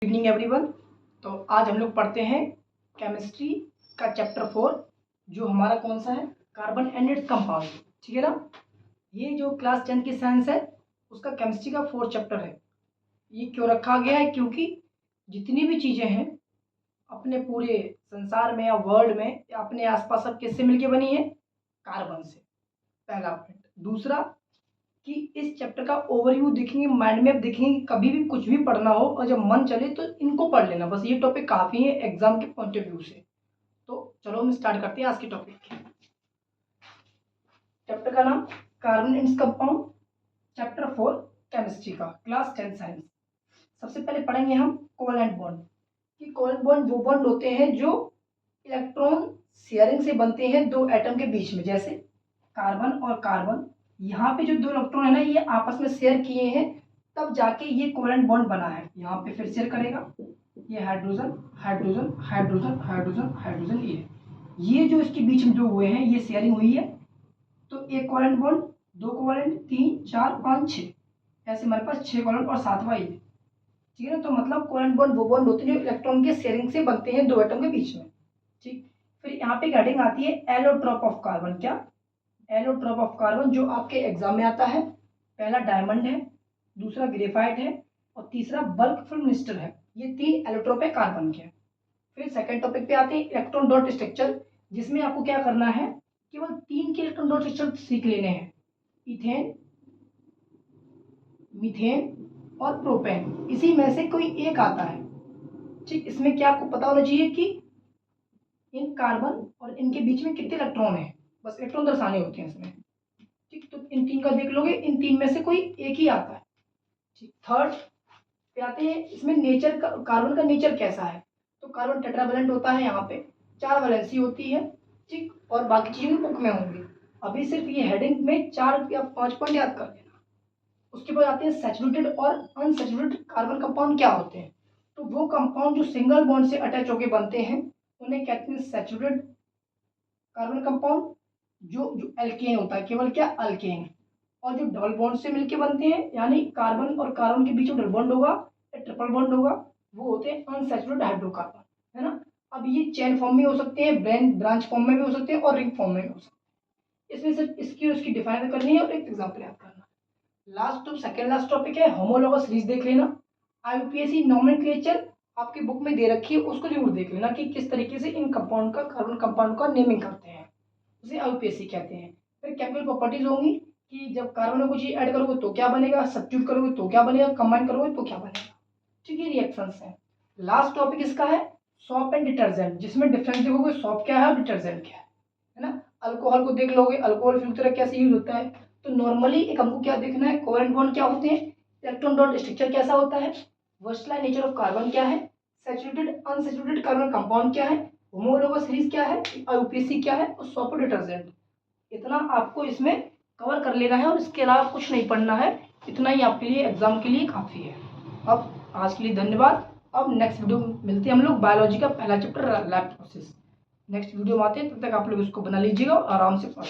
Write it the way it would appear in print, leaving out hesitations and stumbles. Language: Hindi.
Evening everyone. तो आज हम लोग पढ़ते हैं केमिस्ट्री का चैप्टर 4, जो हमारा कौन सा है, कार्बन एंड इट्स कंपाउंड। ठीक है ना। ये जो क्लास 10 की साइंस है उसका केमिस्ट्री का 4th चैप्टर है। ये क्यों रखा गया है, क्योंकि जितनी भी चीज़ें हैं अपने पूरे संसार में या वर्ल्ड में या अपने आसपास सब किससे मिलके बनी है, कार्बन से। पहला पॉइंट। दूसरा कि इस चैप्टर का ओवरव्यू देखेंगे, माइंड मैप देखेंगे, कभी भी कुछ भी पढ़ना हो और जब मन चले तो इनको पढ़ लेना, बस ये टॉपिक काफ़ी है एग्जाम के पॉइंट ऑफ व्यू से। तो चलो हम स्टार्ट करते हैं आज के टॉपिक। चैप्टर का नाम carbon and compound, chapter 4 chemistry का, क्लास 10 साइंस। सबसे पहले पढ़ेंगे हम कोवैलेंट बॉन्ड कि कोवैलेंट बॉन्ड वो बॉन्ड होते हैं जो इलेक्ट्रॉन शेयरिंग से बनते हैं दो एटम के बीच में। जैसे कार्बन और कार्बन, यहाँ पे जो दो इलेक्ट्रॉन है ना, ये आपस में शेयर किए हैं, तब जाके ये कोवैलेंट बॉन्ड बना है। यहाँ पे फिर शेयर करेगा, ये hydrogen hydrogen hydrogen hydrogen hydrogen, ये जो इसके बीच में जो हुए हैं ये शेयरिंग हुई है। तो एक कोवैलेंट बॉन्ड, दो कोवैलेंट, 3 4 5 6, ऐसे हमारे पास 6 कोवैलेंट और 7वां ये। ठीक है ना। तो मतलब कोवैलेंट बॉन्ड वो बॉन्ड होते हैं जो इलेक्ट्रॉन के शेयरिंग से बनते हैं दो एटम के बीच में। ठीक। फिर यहाँ पे हेडिंग आती है एलोट्रोप ऑफ कार्बन। क्या? एलोट्रोप ऑफ कार्बन, जो आपके एग्जाम में आता है। पहला डायमंड है, दूसरा ग्रेफाइट है और तीसरा बल्क फिल्मिस्टर है। ये 3 एलोट्रोप है कार्बन के। फिर सेकंड टॉपिक पे आते हैं इलेक्ट्रॉन डॉट स्ट्रक्चर, जिसमें आपको क्या करना है, केवल 3 के इलेक्ट्रॉन डॉट स्ट्रक्चर सीख लेने हैं, इथेन, मीथेन और प्रोपेन। इसी में से कोई एक आता है। ठीक। इसमें क्या आपको पता होना चाहिए कि इन कार्बन और इनके बीच में कितने इलेक्ट्रॉन है, बस इलेक्ट्रॉन दर्शाने होते हैं इसमें। ठीक। तो इन 3 का देख लोगे, इन 3 में से कोई एक ही आता है। ठीक। थर्ड पे आते हैं, इसमें नेचर का, कार्बन का नेचर कैसा है। तो कार्बन टेट्रावैलेंट होता है, यहाँ पे 4 वैलेंसी होती है। ठीक। और बाकी चीजें बुक में होंगी, अभी सिर्फ ये हेडिंग में 4 या 5 पॉइंट याद कर लेना। उसके बाद आते हैं सैचुरेटेड और अनसैचुरेटेड कार्बन कंपाउंड क्या होते हैं। तो वो कंपाउंड जो सिंगल बॉन्ड से अटैच होकर बनते हैं उन्हें कहते हैं सैचुरेटेड कार्बन कंपाउंड। जो एल्केन होता है, केवल क्या, अल्केन। और जो डबल बॉन्ड से मिलके बनते हैं, यानी कार्बन और कार्बन के बीच में डबल बॉन्ड होगा या ट्रिपल बॉन्ड होगा, वो होते हैं अनसैचुरेटेड हाइड्रोकार्बन, है ना। अब ये चेन फॉर्म में हो सकते हैं, ब्रांच फॉर्म में भी हो सकते हैं और रिंग फॉर्म में भी हो सकते हैं। इसमें सिर्फ इसकी उसकी डिफाइन करनी है और एक एग्जाम्पल याद करना। सेकेंड लास्ट टॉपिक है होमोलॉगस सीरीज, देख लेना। आईयूपीएसी नोमेनक्लेचर आपकी बुक में दे रखी है, उसको जरूर देख लेना कि किस तरीके से इन कंपाउंड का, कार्बन कंपाउंड का नेमिंग करते हैं, उसे आईयूपीएसी कहते हैं। फिर केमिकल प्रॉपर्टीज होंगी कि जब कार्बन में कुछ ऐड करोगे तो क्या बनेगा, सब्स्टिट्यूट करोगे तो क्या बनेगा, कंबाइन करोगे तो क्या बनेगा। ठीक है, रिएक्शंस है। लास्ट टॉपिक इसका है सोप एंड डिटर्जेंट, जिसमें डिफरेंस देखोगे सोप क्या है और डिटर्जेंट क्या है ना। अल्कोहल को देख लोगे, अल्कोहल फिल्टर कैसे यूज होता है। तो नॉर्मली एक हमको क्या देखना है, कोवैलेंट बॉन्ड क्या होते हैं, इलेक्ट्रॉन डॉट स्ट्रक्चर कैसा होता है, वर्सटाइल नेचर ऑफ कार्बन क्या है, सैचुरेटेड अनसैचुरेटेड कार्बन कंपाउंड क्या है, होमोलॉगस सीरीज क्या है, आईयूपीएसी क्या है और सोप डिटर्जेंट। इतना आपको इसमें कवर कर लेना है और इसके अलावा कुछ नहीं पढ़ना है। इतना ही आपके लिए एग्जाम के लिए काफ़ी है। अब आज के लिए धन्यवाद। अब नेक्स्ट वीडियो मिलते हैं हम लोग, बायोलॉजी का पहला chapter lab process. Next video में आते हैं, तब तक आप लोग इसको बना लीजिएगा और आराम से पढ़ो।